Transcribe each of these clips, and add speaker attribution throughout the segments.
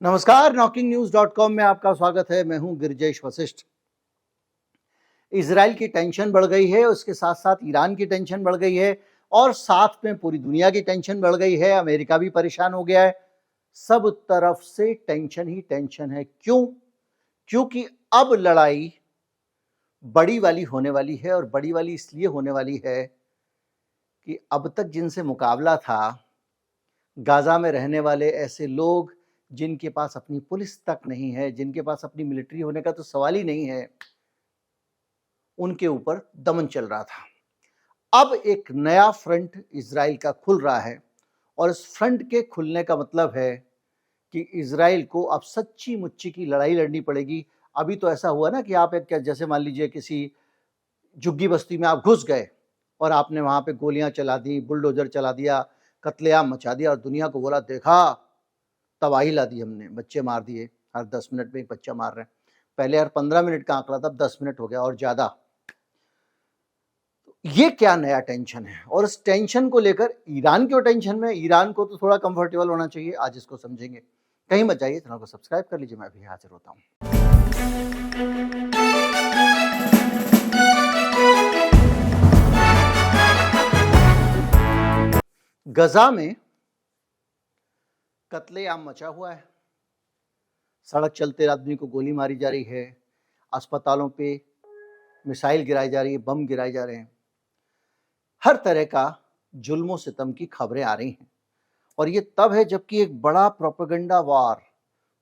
Speaker 1: नमस्कार, knocking-news.com में आपका स्वागत है। मैं हूं गिरिजेश वशिष्ठ। इजराइल की टेंशन बढ़ गई है, उसके साथ साथ ईरान की टेंशन बढ़ गई है और साथ में पूरी दुनिया की टेंशन बढ़ गई है। अमेरिका भी परेशान हो गया है। सब तरफ से टेंशन ही टेंशन है। क्यों? क्योंकि अब लड़ाई बड़ी वाली होने वाली है और बड़ी वाली इसलिए होने वाली है कि अब तक जिनसे मुकाबला था, गाजा में रहने वाले ऐसे लोग जिनके पास अपनी पुलिस तक नहीं है, जिनके पास अपनी मिलिट्री होने का तो सवाल ही नहीं है, उनके ऊपर दमन चल रहा था। अब एक नया फ्रंट इजराइल का खुल रहा है और इस फ्रंट के खुलने का मतलब है कि इजराइल को अब सच्ची मुच्ची की लड़ाई लड़नी पड़ेगी। अभी तो ऐसा हुआ ना कि आप एक जैसे मान लीजिए किसी झुग्गी बस्ती में आप घुस गए और आपने वहां पे गोलियां चला दी, बुलडोजर चला दिया, कत्लेआम मचा दिया और दुनिया को बोला देखा तबाही ला दी हमने, बच्चे मार दिए, हर 10 मिनट में एक बच्चा मार रहे हैं। पहले हर 15 मिनट का आंकड़ा था, अब 10 मिनट हो गया और ज्यादा। ये क्या नया टेंशन है और इस टेंशन को लेकर ईरान क्यों टेंशन में? ईरान को तो थोड़ा कंफर्टेबल होना चाहिए। आज इसको समझेंगे। कहीं मत जाइए, चैनल को सब्सक्राइब कर लीजिए। मैं अभी हाजिर होता हूं। गजा में कत्लेआम मचा हुआ है। सड़क चलते आदमी को गोली मारी जा रही है, अस्पतालों पे मिसाइल गिराई जा रही है, बम गिराए जा रहे हैं। हर तरह का जुल्मों सितम की खबरें आ रही हैं और ये तब है जबकि एक बड़ा प्रोपेगेंडा वार,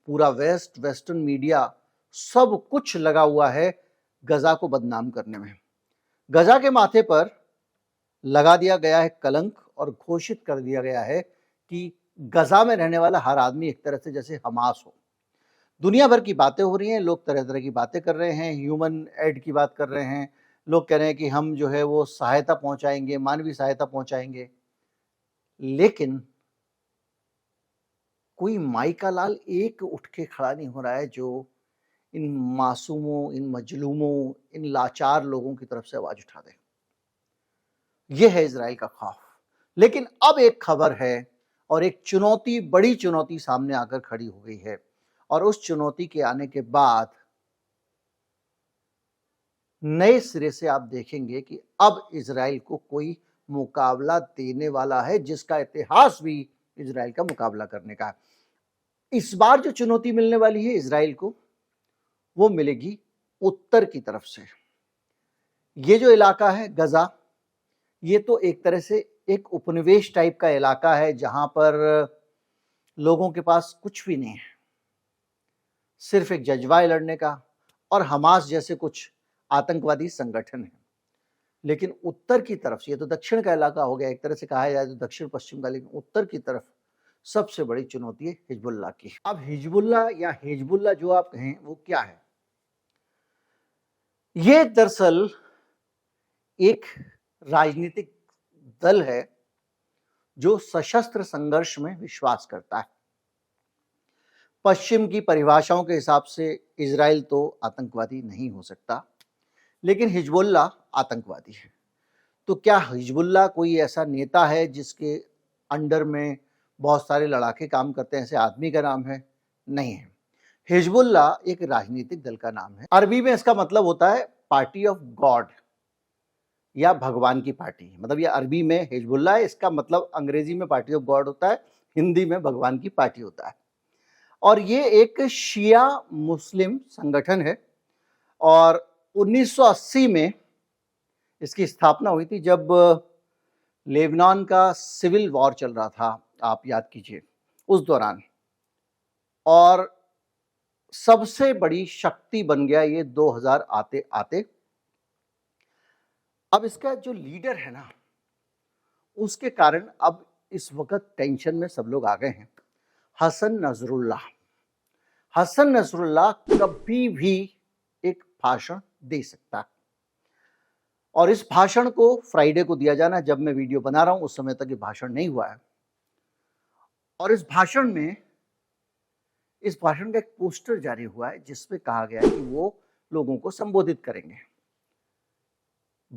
Speaker 1: पूरा वेस्टर्न मीडिया सब कुछ लगा हुआ है गजा को बदनाम करने में। गजा के माथे पर लगा दिया गया है कलंक और घोषित कर दिया गया है कि गजा में रहने वाला हर आदमी एक तरह से जैसे हमास हो। दुनिया भर की बातें हो रही हैं, लोग तरह तरह की बातें कर रहे हैं, ह्यूमन एड की बात कर रहे हैं। लोग कह रहे हैं कि हम जो है वो सहायता पहुंचाएंगे, मानवीय सहायता पहुंचाएंगे, लेकिन कोई माई का लाल एक उठ के खड़ा नहीं हो रहा है जो इन मासूमों, इन मजलूमों, इन लाचार लोगों की तरफ से आवाज उठा दे। यह है इजराइल का खौफ। लेकिन अब एक खबर है और एक चुनौती, बड़ी चुनौती सामने आकर खड़ी हो गई है और उस चुनौती के आने के बाद नए सिरे से आप देखेंगे कि अब इजराइल को कोई मुकाबला देने वाला है जिसका इतिहास भी इजराइल का मुकाबला करने का है। इस बार जो चुनौती मिलने वाली है इजराइल को, वो मिलेगी उत्तर की तरफ से। ये जो इलाका है गजा, ये तो एक तरह से एक उपनिवेश टाइप का इलाका है जहां पर लोगों के पास कुछ भी नहीं है, सिर्फ एक जज्बा लड़ने का और हमास जैसे कुछ आतंकवादी संगठन है। लेकिन उत्तर की तरफ, ये तो दक्षिण का इलाका हो गया, एक तरह से कहा जाए तो दक्षिण पश्चिम का, लेकिन उत्तर की तरफ सबसे बड़ी चुनौती है हिजबुल्लाह की। अब हिजबुल्लाह या हिजबुल्लाह जो आप कहें वो क्या है? ये दरअसल एक राजनीतिक दल है जो सशस्त्र संघर्ष में विश्वास करता है। पश्चिम की परिभाषाओं के हिसाब से इजराइल तो आतंकवादी नहीं हो सकता, लेकिन हिजबुल्लाह आतंकवादी है। तो क्या हिजबुल्लाह कोई ऐसा नेता है जिसके अंडर में बहुत सारे लड़ाके काम करते हैं, ऐसे आदमी का नाम है? नहीं है। हिजबुल्लाह एक राजनीतिक दल का नाम है। अरबी में इसका मतलब होता है पार्टी ऑफ गॉड या भगवान की पार्टी। मतलब ये अरबी में हिजबुल्लाह है, इसका मतलब अंग्रेजी में पार्टी ऑफ गॉड होता है, हिंदी में भगवान की पार्टी होता है। और ये एक शिया मुस्लिम संगठन है और 1980 में इसकी स्थापना हुई थी, जब लेबनान का सिविल वॉर चल रहा था, आप याद कीजिए, उस दौरान। और सबसे बड़ी शक्ति बन गया ये 2000 आते आते। अब इसका जो लीडर है ना, उसके कारण अब इस वक्त टेंशन में सब लोग आ गए हैं, हसन नसरुल्लाह। हसन नसरुल्लाह कभी भी एक भाषण दे सकता है और इस भाषण को फ्राइडे को दिया जाना है। जब मैं वीडियो बना रहा हूं उस समय तक ये भाषण नहीं हुआ है और इस भाषण का एक पोस्टर जारी हुआ है जिसमें कहा गया है कि वो लोगों को संबोधित करेंगे।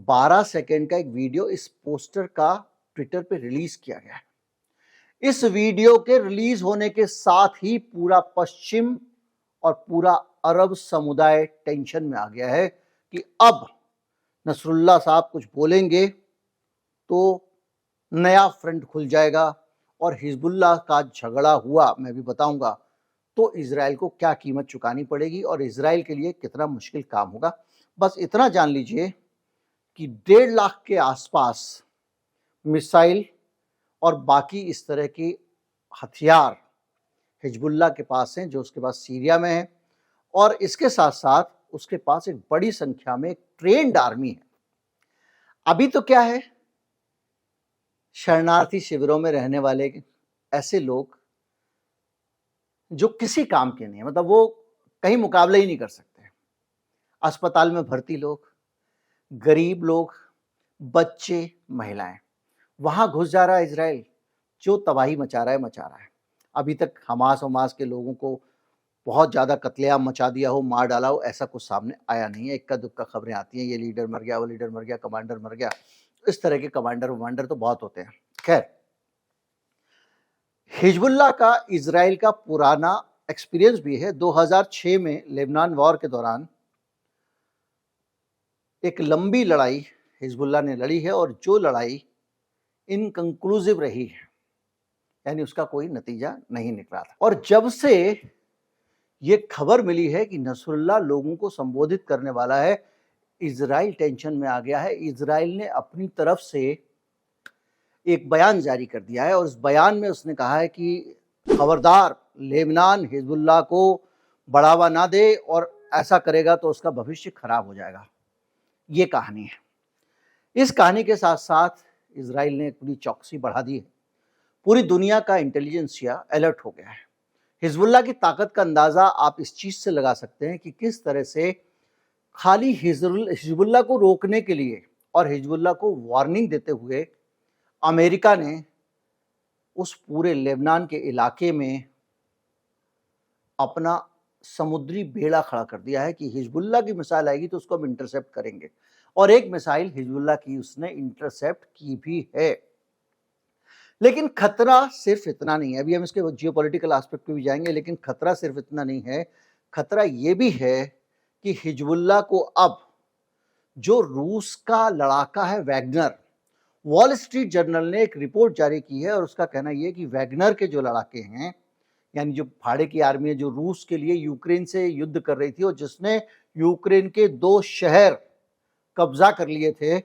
Speaker 1: 12 सेकेंड का एक वीडियो इस पोस्टर का ट्विटर पे रिलीज किया गया है। इस वीडियो के रिलीज होने के साथ ही पूरा पश्चिम और पूरा अरब समुदाय टेंशन में आ गया है कि अब नसरुल्लाह साहब कुछ बोलेंगे तो नया फ्रंट खुल जाएगा और हिजबुल्लाह का झगड़ा हुआ, मैं भी बताऊंगा, तो इजराइल को क्या कीमत चुकानी पड़ेगी और इजराइल के लिए कितना मुश्किल काम होगा। बस इतना जान लीजिए कि 1.5 लाख के आसपास मिसाइल और बाकी इस तरह के हथियार हिजबुल्लाह के पास हैं, जो उसके पास सीरिया में है, और इसके साथ साथ उसके पास एक बड़ी संख्या में ट्रेन्ड आर्मी है। अभी तो क्या है, शरणार्थी शिविरों में रहने वाले ऐसे लोग जो किसी काम के नहीं है, मतलब वो कहीं मुकाबला ही नहीं कर सकते, अस्पताल में भर्ती लोग, गरीब लोग, बच्चे, महिलाएं, वहां घुस जा रहा है इजराइल, जो तबाही मचा रहा है। अभी तक हमास के लोगों को बहुत ज्यादा कत्लेआम मचा दिया हो, मार डाला हो, ऐसा कुछ सामने आया नहीं है। इक्का दुक्का खबरें आती हैं, ये लीडर मर गया, वो लीडर मर गया, कमांडर मर गया। इस तरह के कमांडर तो बहुत होते हैं। खैर, हिजबुल्लाह का इजराइल का पुराना एक्सपीरियंस भी है। 2006 में लेबनान वॉर के दौरान एक लंबी लड़ाई हिजबुल्लाह ने लड़ी है और जो लड़ाई इनकंक्लूसिव रही है, यानी उसका कोई नतीजा नहीं निकला था। और जब से ये खबर मिली है कि नसरुल्लाह लोगों को संबोधित करने वाला है, इजराइल टेंशन में आ गया है। इजराइल ने अपनी तरफ से एक बयान जारी कर दिया है और उस बयान में उसने कहा है कि खबरदार, लेबनान हिजबुल्लाह को बढ़ावा ना दे और ऐसा करेगा तो उसका भविष्य खराब हो जाएगा। ये कहानी है। इस कहानी के साथ साथ इजराइल ने पूरी चौकसी बढ़ा दी है। पूरी दुनिया का इंटेलिजेंसिया अलर्ट हो गया है। हिजबुल्लाह की ताकत का अंदाजा आप इस चीज से लगा सकते हैं कि किस तरह से खाली हिजबुल्लाह को रोकने के लिए और हिजबुल्लाह को वार्निंग देते हुए अमेरिका ने उस पूरे लेबनान के इलाके में अपना समुद्री बेड़ा खड़ा कर दिया है कि हिजबुल्लाह की मिसाइल आएगी तो उसको हम इंटरसेप्ट करेंगे। और एक मिसाइल हिजबुल्लाह की उसने इंटरसेप्ट की भी है। लेकिन खतरा सिर्फ इतना नहीं है, अभी हम इसके जियोपॉलिटिकल एस्पेक्ट पे भी जाएंगे, लेकिन खतरा सिर्फ इतना नहीं है। खतरा ये भी है कि हिजबुल्लाह को अब जो रूस का लड़ाका है वैगनर, वॉल स्ट्रीट जर्नल ने एक रिपोर्ट जारी की है और उसका कहना यह है कि वैगनर के जो लड़ाके हैं, यानी जो भाड़े की आर्मी है जो रूस के लिए यूक्रेन से युद्ध कर रही थी और जिसने यूक्रेन के 2 शहर कब्जा कर लिए थे,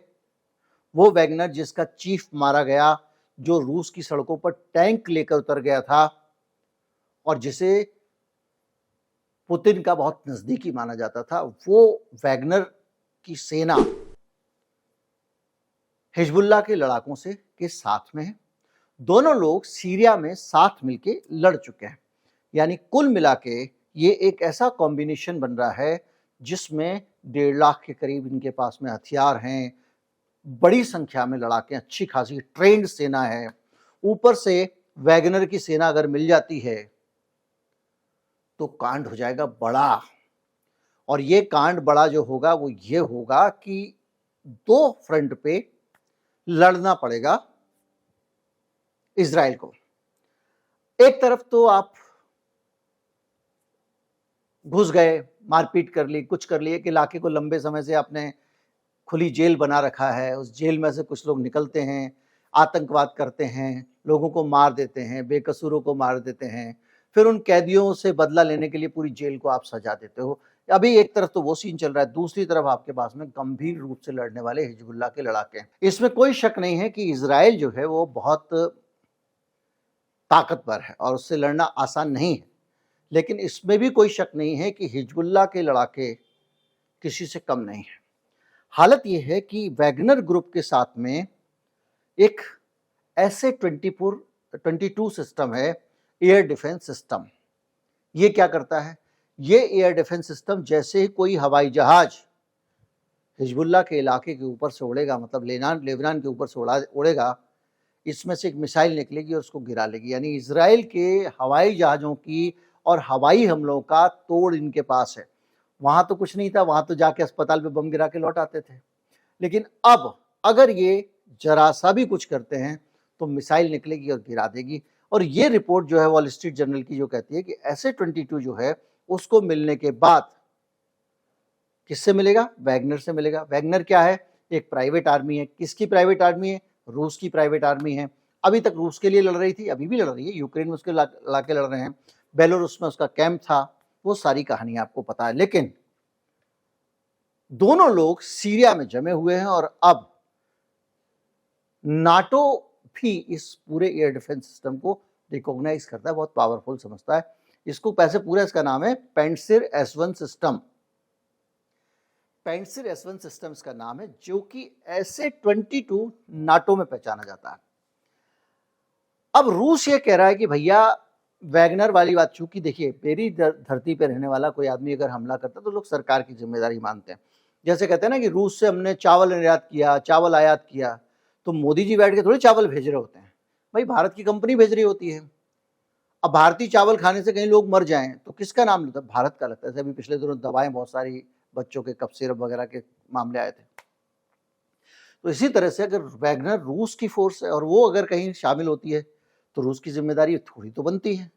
Speaker 1: वो वैगनर जिसका चीफ मारा गया, जो रूस की सड़कों पर टैंक लेकर उतर गया था और जिसे पुतिन का बहुत नजदीकी माना जाता था, वो वैगनर की सेना हिजबुल्लाह के लड़ाकों से के साथ में है। दोनों लोग सीरिया में साथ मिलके लड़ चुके हैं। यानी कुल मिला के ये एक ऐसा कॉम्बिनेशन बन रहा है जिसमें 1.5 लाख के करीब इनके पास में हथियार हैं, बड़ी संख्या में लड़ाके, अच्छी खासी ट्रेंड सेना है, ऊपर से वैगनर की सेना अगर मिल जाती है तो कांड हो जाएगा बड़ा। और ये कांड बड़ा जो होगा वो ये होगा कि 2 फ्रंट पे लड़ना पड़ेगा इजराइल को। एक तरफ तो आप घुस गए, मारपीट कर ली, कुछ कर लिए, एक इलाके को लंबे समय से आपने खुली जेल बना रखा है, उस जेल में से कुछ लोग निकलते हैं, आतंकवाद करते हैं, लोगों को मार देते हैं, बेकसूरों को मार देते हैं, फिर उन कैदियों से बदला लेने के लिए पूरी जेल को आप सजा देते हो। अभी एक तरफ तो वो सीन चल रहा है, दूसरी तरफ आपके पास में गंभीर रूप से लड़ने वाले हिजबुल्लाह के लड़ाके हैं। इसमें कोई शक नहीं है कि इजराइल जो है वो बहुत ताकतवर है और उससे लड़ना आसान नहीं है, लेकिन इसमें भी कोई शक नहीं है कि हिजबुल्लाह के लड़ाके किसी से कम नहीं है। हालत यह है कि वैगनर ग्रुप के साथ में एक ऐसे 22 सिस्टम है, एयर डिफेंस सिस्टम। ये क्या करता है? ये एयर डिफेंस सिस्टम जैसे ही कोई हवाई जहाज हिजबुल्लाह के इलाके के ऊपर से उड़ेगा, मतलब लेबनान के ऊपर से उड़ेगा, इसमें से एक मिसाइल निकलेगी और उसको गिरा लेगी। यानी इजराइल के हवाई जहाज़ों की और हवाई हमलों का तोड़ इनके पास है। वहाँ तो कुछ नहीं था, वहाँ तो जाके अस्पताल पे बम गिरा के लौट आते थे। लेकिन अब अगर ये जरा सा भी कुछ करते हैं तो मिसाइल निकलेगी और गिरा देगी। और ये रिपोर्ट जो है वॉल स्ट्रीट जर्नल की जो कहती है कि ऐसे 22 जो है उसको मिलने के बाद किससे मिलेगा? वैगनर से मिलेगा। वैगनर क्या है? एक प्राइवेट आर्मी है। किसकी प्राइवेट आर्मी है? रूस की प्राइवेट आर्मी है। अभी तक रूस के लिए लड़ रही थी, अभी भी लड़ रही है, यूक्रेन में उसके लाके लड़ रहे हैं, बेलारूस में उसका कैंप था, वो सारी कहानी आपको पता है। लेकिन दोनों लोग सीरिया में जमे हुए हैं और अब नाटो भी इस पूरे एयर डिफेंस सिस्टम को रिकॉग्नाइज करता है, बहुत पावरफुल समझता है इसको। पैसे पूरा इसका नाम है पेंटसिर S1 सिस्टम। पेंटसिर S1 सिस्टम इसका नाम है, जो कि ऐसे 22 नाटो में पहचाना जाता है। अब रूस ये कह रहा है कि भैया वैगनर वाली बात, चूंकि देखिए मेरी धरती पे रहने वाला कोई आदमी अगर हमला करता है तो लोग सरकार की जिम्मेदारी मानते हैं। जैसे कहते हैं ना कि रूस से हमने चावल निर्यात किया, चावल आयात किया, तो मोदी जी बैठ के थोड़ी चावल भेज रहे होते हैं, भाई भारत की कंपनी भेज रही होती है। अब भारतीय चावल खाने से कहीं लोग मर जाएं तो किसका नाम लेता है? भारत का लगता है। जैसे अभी पिछले दिनों दवाएं बहुत सारी बच्चों के कफ सिरप वगैरह के मामले आए थे। तो इसी तरह से अगर वैगनर रूस की फोर्स है और वो अगर कहीं शामिल होती है तो रूस की जिम्मेदारी थोड़ी तो बनती है।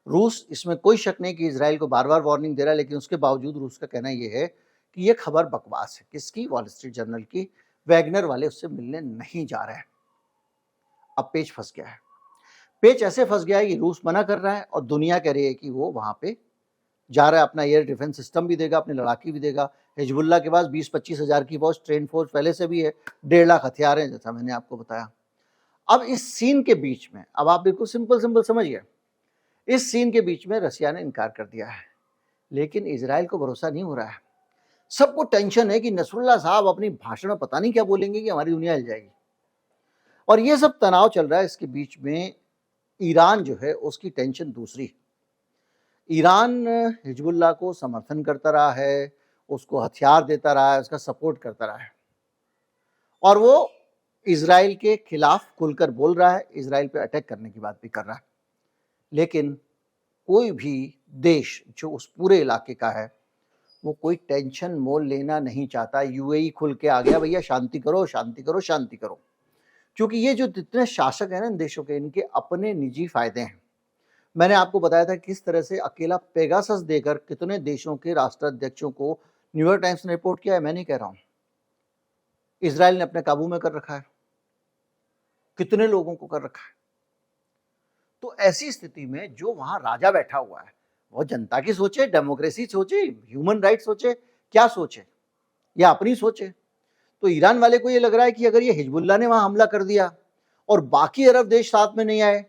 Speaker 1: रूस, इसमें कोई शक नहीं कि इजराइल को बार बार वार्निंग दे रहा है, लेकिन उसके बावजूद रूस का कहना यह है कि यह खबर बकवास है। किसकी? वॉल स्ट्रीट जर्नल की। वैगनर वाले उससे मिलने नहीं जा रहे हैं। अब पेच फंस गया है। पेच ऐसे फंस गया है कि रूस मना कर रहा है और दुनिया कह रही है कि वो वहां पे जा रहा है, अपना एयर डिफेंस सिस्टम भी देगा, अपने लड़ाकी भी देगा। हिजबुल्ला के पास 20-25 हज़ार की फौज, ट्रेन फोर्स पहले से भी है, 1.5 लाख हथियार हैं, जैसा मैंने आपको बताया। अब इस सीन के बीच में, अब आप बिल्कुल सिंपल समझिए, इस सीन के बीच में रसिया ने इनकार कर दिया है, लेकिन इजराइल को भरोसा नहीं हो रहा है। सबको टेंशन है कि नसरुल्लाह साहब अपनी भाषण में पता नहीं क्या बोलेंगे कि हमारी दुनिया हिल जाएगी। और ये सब तनाव चल रहा है। इसके बीच में ईरान जो है उसकी टेंशन दूसरी। ईरान हिजबुल्लाह को समर्थन करता रहा है, उसको हथियार देता रहा है, उसका सपोर्ट करता रहा है, और वो इजराइल के खिलाफ खुलकर बोल रहा है, इजराइल पे अटैक करने की बात भी कर रहा है। लेकिन कोई भी देश जो उस पूरे इलाके का है वो कोई टेंशन मोल लेना नहीं चाहता। यूएई खुल के आ गया, भैया शांति करो, शांति करो, शांति करो। क्योंकि ये जो जितने शासक हैं ना इन देशों के, इनके अपने निजी फायदे हैं। मैंने आपको बताया था किस तरह से अकेला पेगासस देकर कितने देशों के राष्ट्राध्यक्षों को न्यूयॉर्क टाइम्स ने रिपोर्ट किया है। मैं नहीं कह रहा हूं, इजराइल ने अपने काबू में कर रखा है, कितने लोगों को कर रखा है। तो ऐसी स्थिति में जो वहां राजा बैठा हुआ है वो जनता की सोचे, डेमोक्रेसी सोचे, ह्यूमन राइट सोचे, क्या सोचे, या अपनी सोचे। तो ईरान वाले को ये लग रहा है कि अगर ये हिजबुल्लाह ने वहां हमला कर दिया और बाकी अरब देश साथ में नहीं आए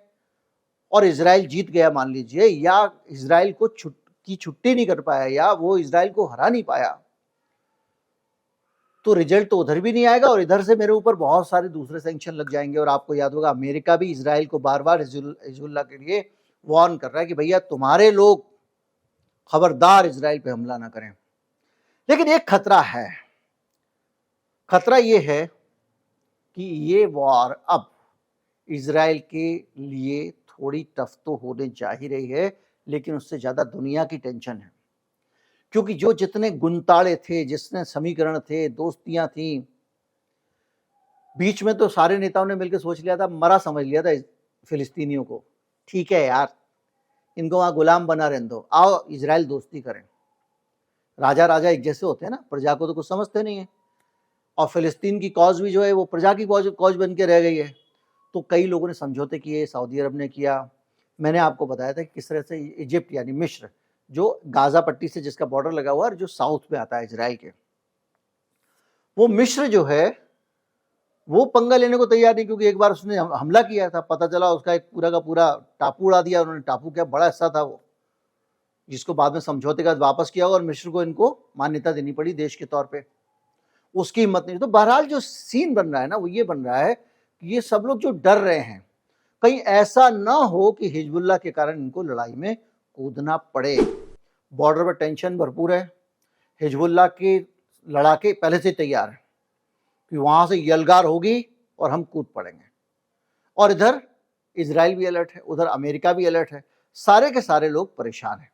Speaker 1: और इजराइल जीत गया मान लीजिए, या इजराइल को छुट्टी नहीं कर पाया, या वो इजराइल को हरा नहीं पाया, तो रिजल्ट तो उधर भी नहीं आएगा और इधर से मेरे ऊपर बहुत सारे दूसरे सैंक्शन लग जाएंगे। और आपको याद होगा अमेरिका भी इजराइल को बार बार हिजबुल्लाह के लिए वार्न कर रहा है कि भैया तुम्हारे लोग खबरदार इजराइल पे हमला ना करें। लेकिन एक खतरा है। खतरा यह है कि ये वॉर अब इजराइल के लिए थोड़ी टफ तो होने जा ही रही है, लेकिन उससे ज्यादा दुनिया की टेंशन है। क्योंकि जो जितने गुंताड़े थे, जितने समीकरण थे, दोस्तियां थी, बीच में तो सारे नेताओं ने मिलकर सोच लिया था, मरा समझ लिया था फिलिस्तीनियों को, ठीक है यार इनको वहां गुलाम बना रहने दो, आओ इजराइल दोस्ती करें। राजा राजा एक जैसे होते हैं ना, प्रजा को तो कुछ समझते नहीं है। और फिलिस्तीन की कॉज भी जो है वो प्रजा की कॉज बन के रह गई है। तो कई लोगों ने समझौते किए, सऊदी अरब ने किया। मैंने आपको बताया था कि किस तरह से इजिप्ट यानी मिस्र, जो गाजा पट्टी से जिसका बॉर्डर लगा हुआ है, जो साउथ में आता है इजराइल के, वो मिस्र जो है वो पंगा लेने को तैयार नहीं। क्योंकि एक बार उसने हमला किया था, पता चला उसका एक पूरा का पूरा टापू उड़ा दिया उन्होंने। टापू क्या बड़ा हिस्सा था वो, जिसको बाद में समझौते के बाद वापस किया और मिस्र को इनको मान्यता देनी पड़ी देश के तौर पे। उसकी हिम्मत नहीं। तो बहरहाल जो सीन बन रहा है ना वो ये बन रहा है कि ये सब लोग जो डर रहे हैं कहीं ऐसा ना हो कि हिजबुल्लाह के कारण इनको लड़ाई में कूदना पड़े। बॉर्डर पर टेंशन भरपूर है, हिजबुल्लाह के लड़ाके पहले से तैयार है कि वहां से यलगार होगी और हम कूद पड़ेंगे। और इधर इजराइल भी अलर्ट है, उधर अमेरिका भी अलर्ट है, सारे के सारे लोग परेशान हैं।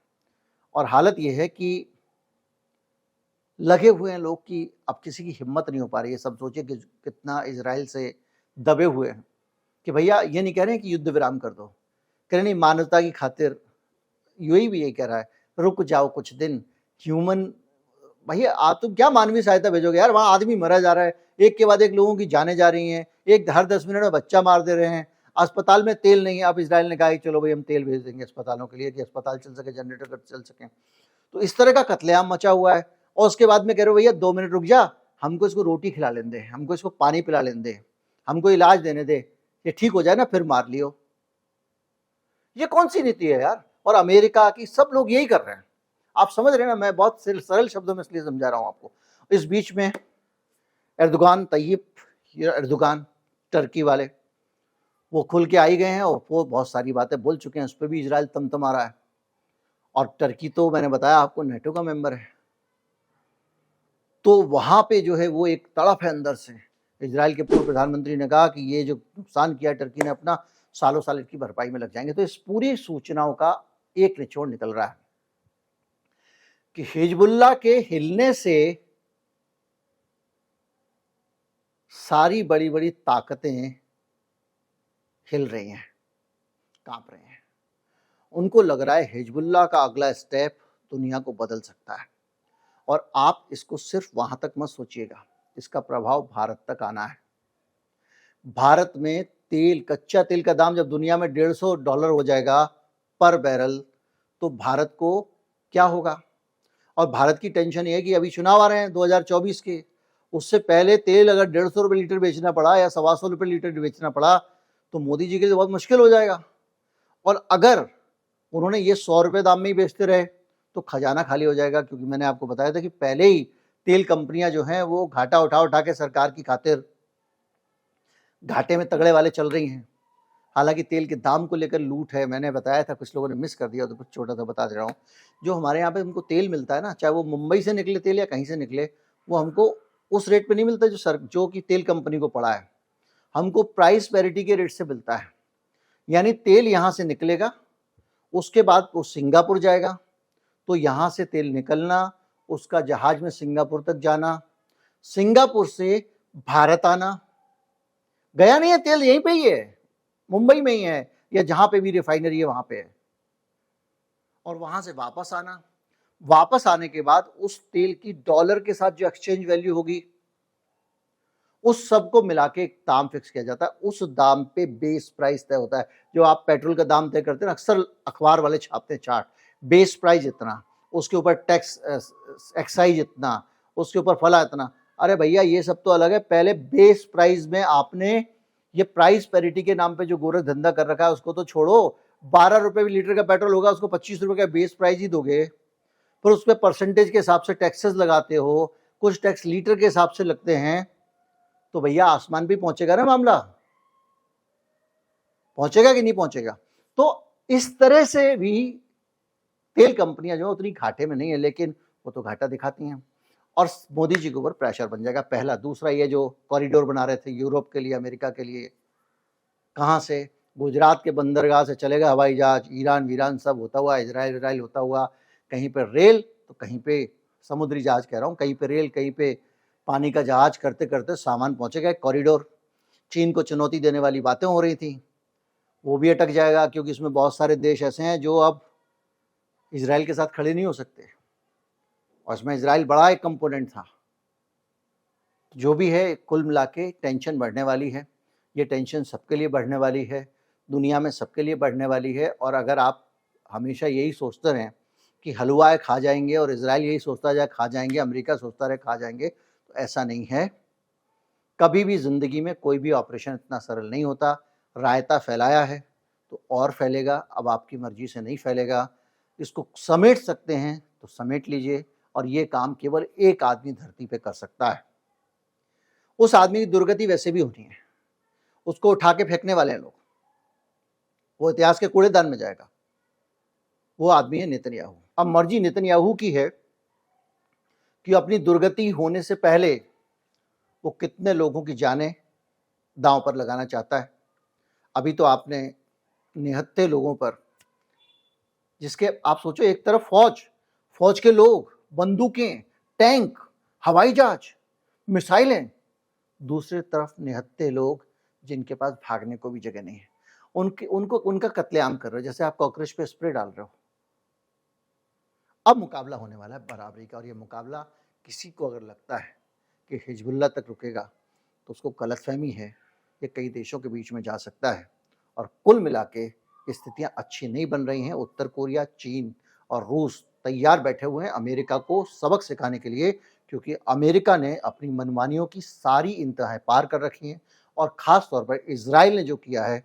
Speaker 1: और हालत यह है कि लगे हुए हैं लोग कि अब किसी की हिम्मत नहीं हो पा रही है। सब सोचे कि कितना इजराइल से दबे हुए हैं कि भैया ये नहीं कह रहे हैं कि युद्ध विराम कर दो, कह रहे नहीं, मानवता की खातिर यूएई भी यही कह रहा है, रुक जाओ कुछ दिन। ह्यूमन, भैया आप तो क्या मानवीय सहायता भेजोगे यार, वहां आदमी मरा जा रहा है, एक के बाद एक लोगों की जानें जा रही हैं, एक हर 10 मिनट में बच्चा मार दे रहे हैं, अस्पताल में तेल नहीं है। अब इजराइल ने कहा कि चलो भाई हम तेल भेज देंगे अस्पतालों के लिए कि अस्पताल चल सके, जनरेटर चल सके। तो इस तरह का कत्लेआम मचा हुआ है। और उसके बाद में कह रहे हो भैया 2 मिनट रुक जा, हमको इसको रोटी खिला लेने दे, हमको इसको पानी पिला लेने दे, हमको इलाज देने दे, ये ठीक हो जाए ना फिर मार लियो। ये कौन सी नीति है यार? और अमेरिका की सब लोग यही कर रहे हैं। आप समझ रहे हैं ना, मैं बहुत सरल शब्दों में इसलिए समझा रहा हूं आपको। इस बीच में एर्दोगान, तय्यिप एर्दोगान, टर्की वाले, वो खुल के आई गए हैं और वो बहुत सारी बातें बोल चुके हैं, उस पर भी इजराइल तमतमा रहा है। और टर्की तो मैंने बताया आपको नेटो का मेंबर है, तो वहां पे जो है वो एक तड़प है अंदर से। इजराइल के पूर्व प्रधानमंत्री ने कहा कि ये जो नुकसान किया टर्की ने अपना, सालों साल की भरपाई में लग जाएंगे। तो इस पूरी सूचनाओं का एक निचोड़ निकल रहा है कि हिजबुल्लाह के हिलने से सारी बड़ी बड़ी ताकतें हिल रही हैं, कांप रही हैं। उनको लग रहा है हिजबुल्लाह का अगला स्टेप दुनिया को बदल सकता है। और आप इसको सिर्फ वहां तक मत सोचिएगा, इसका प्रभाव भारत तक आना है। भारत में तेल, कच्चा तेल का दाम जब दुनिया में $150 हो जाएगा पर बैरल, तो भारत को क्या होगा? और भारत की टेंशन ये है कि अभी चुनाव आ रहे हैं 2024 के, उससे पहले तेल अगर ₹150 लीटर बेचना पड़ा या ₹125 लीटर बेचना पड़ा तो मोदी जी के लिए बहुत मुश्किल हो जाएगा। और अगर उन्होंने ये ₹100 दाम में ही बेचते रहे तो खजाना खाली हो जाएगा, क्योंकि मैंने आपको बताया था कि पहले ही तेल कंपनियां जो हैं वो घाटा उठा उठा के सरकार की खातिर घाटे में तगड़े वाले चल रही हैं। हालांकि तेल के दाम को लेकर लूट है, मैंने बताया था, कुछ लोगों ने मिस कर दिया, तो कुछ छोटा सा बता दे रहा हूँ। जो हमारे यहाँ पे हमको तेल मिलता है ना, चाहे वो मुंबई से निकले तेल या कहीं से निकले, वो हमको उस रेट पे नहीं मिलता जो कि तेल कंपनी को पड़ा है। हमको प्राइस पैरिटी के रेट से मिलता है। यानी तेल यहाँ से निकलेगा, उसके बाद वो सिंगापुर जाएगा, तो यहाँ से तेल निकलना, उसका जहाज में सिंगापुर तक जाना, सिंगापुर से भारत आना, गया नहीं है तेल, यहीं पे ही है, मुंबई में ही है या जहां पे भी रिफाइनरी है वहां पे है, और वहां से वापस आना। वापस आने के बाद उस तेल की डॉलर के साथ जो एक्सचेंज वैल्यू होगी, उस सब को मिला के एक दाम फिक्स किया जाता है। उस दाम पे बेस प्राइस तय होता है। जो आप पेट्रोल का दाम तय करते हैं, अक्सर अखबार वाले छापते हैं चार्ट, बेस प्राइस इतना, उसके ऊपर टैक्स एक्साइज इतना, उसके ऊपर फला इतना। अरे भैया ये सब तो अलग है। पहले बेस प्राइस में आपने ये प्राइस पैरिटी के नाम पे जो गोरख धंधा कर रखा है उसको तो छोड़ो। ₹12 लीटर का पेट्रोल होगा, उसको ₹25 का बेस प्राइस ही दोगे, फिर उस पर परसेंटेज के हिसाब से टैक्सेस लगाते हो, कुछ टैक्स लीटर के हिसाब से लगते हैं, तो भैया आसमान पे पहुंचेगा ना मामला, पहुंचेगा कि नहीं पहुंचेगा? तो इस तरह से भी तेल कंपनियां जो उतनी घाटे में नहीं है, लेकिन वो तो घाटा दिखाती हैं और मोदी जी के ऊपर प्रेशर बन जाएगा। पहला। दूसरा, ये जो कॉरिडोर बना रहे थे यूरोप के लिए, अमेरिका के लिए, कहाँ से? गुजरात के बंदरगाह से चलेगा हवाई जहाज, ईरान वीरान सब होता हुआ, इजराइल होता हुआ, कहीं पे रेल तो कहीं पे समुद्री जहाज कह रहा हूँ, कहीं पे रेल, कहीं पे पानी का जहाज, करते करते सामान पहुंचेगा। एक कॉरिडोर चीन को चुनौती देने वाली बातें हो रही थी, वो भी अटक जाएगा, क्योंकि इसमें बहुत सारे देश ऐसे हैं जो अब इजराइल के साथ खड़े नहीं हो सकते, और इसमें इजराइल बड़ा एक कंपोनेंट था। जो भी है, कुल मिला के टेंशन बढ़ने वाली है। ये टेंशन सबके लिए बढ़ने वाली है, दुनिया में सबके लिए बढ़ने वाली है। और अगर आप हमेशा यही सोचते रहें कि हलवा है खा जाएंगे, और इजराइल यही सोचता जाए खा जाएंगे, अमेरिका सोचता रहे खा जाएंगे, तो ऐसा नहीं है। कभी भी ज़िंदगी में कोई भी ऑपरेशन इतना सरल नहीं होता। रायता फैलाया है तो और फैलेगा, अब आपकी मर्जी से नहीं फैलेगा। इसको समेट सकते हैं तो समेट लीजिए, और ये काम केवल एक आदमी धरती पे कर सकता है। उस आदमी की दुर्गति वैसे भी होनी है, उसको उठा के फेंकने वाले हैं लोग, वो इतिहास के कूड़ेदान में जाएगा। वो आदमी है नेतन्याहू। अब मर्जी नेतन्याहू की है कि अपनी दुर्गति होने से पहले वो कितने लोगों की जानें दांव पर लगाना चाहता है। अभी तो आपने निहत्थे लोगों पर, जिसके आप सोचो, एक तरफ फौज के लोग, बंदूकें, टैंक, हवाई जहाज, मिसाइलें, दूसरी तरफ निहत्थे लोग जिनके पास भागने को भी जगह नहीं है। उनके उनको उनका कत्लेआम कर रहे हो, जैसे आप कॉकरोच पे स्प्रे डाल रहे हो। अब मुकाबला होने वाला है बराबरी का, और ये मुकाबला किसी को अगर लगता है कि हिजबुल्लाह तक रुकेगा तो उसको गलतफहमी है, ये कई देशों के बीच में जा सकता है। और कुल मिला के स्थितियाँ अच्छी नहीं बन रही हैं। उत्तर कोरिया, चीन और रूस तैयार बैठे हुए हैं अमेरिका को सबक सिखाने के लिए, क्योंकि अमेरिका ने अपनी मनमानियों की सारी इंतहाएं पार कर रखी हैं, और ख़ास तौर पर इज़राइल ने जो किया है,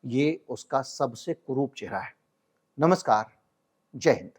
Speaker 1: ये उसका सबसे कुरूप चेहरा है। नमस्कार, जय हिंद।